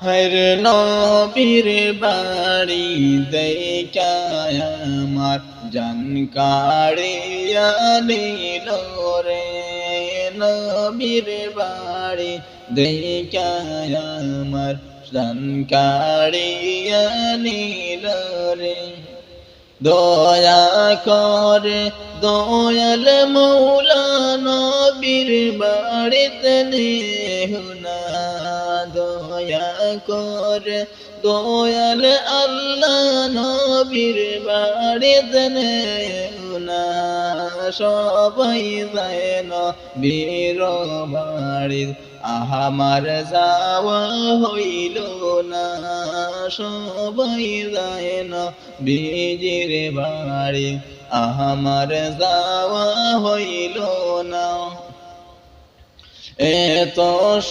হর নবীর বাড়ি দেখা আমার জান কাড়িয়া নিল রে, নবীর বাড়ি দেখা আমার জান কাড়িয়া নিল রে। দয়া করে দয়াল মৌলা নবীর বাড়িতে নিও না, দয়া করে দয়াল আল্লাহ নবীর বাড়িতে নিও না। সবাই যায় নবীর বাড়ি আমার যাওয়া হইল না, সবাই যায় নবীর বাড়ি আমার যাওয়া হইল না। এত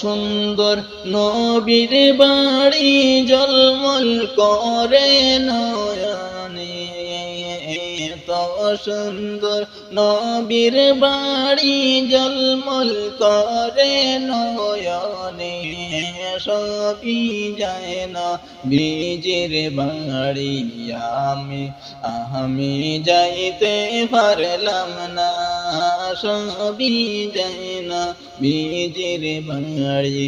সুন্দর নবীর বাড়ি ঝলমল করে নয়নে, এত সুন্দর নবীর বাড়ি ঝলমল করে নয়নে। সবই যায় না বীজের বাড়ি, আমি যাইতে পারলাম না, সবই যায় না বীজের বাড়ি,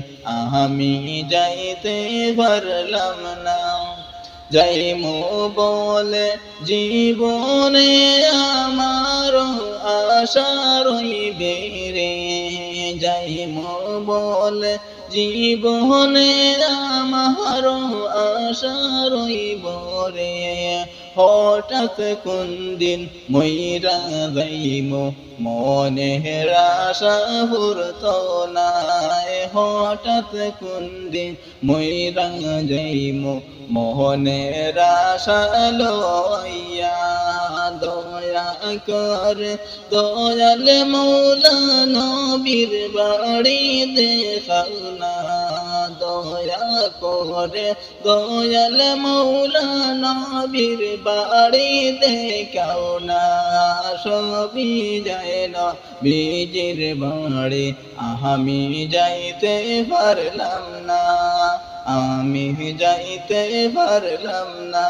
আমি যাইতে পারলাম না। যাইমু বলে জীবনে আমার আশা রইবে রে, যাইমু বলে জীবনে আমার আশা রইব রে। হঠাৎ কোন দিন মইরা যাইমু মনের আশা ফুরত না, হঠাৎ কোন দিন মইরা যাইমু মোহনের আশা লইয়া। দয়া করে দয়াল মৌলা নবীর বাড়ি দেখাও না, দয়া করে দয়াল মৌলা নবীর বাড়ি দেখাও না। সবই যায় না বীজের বাড়ি, আমি যাইতে পারলাম না, আমি যাইতে পারলাম না।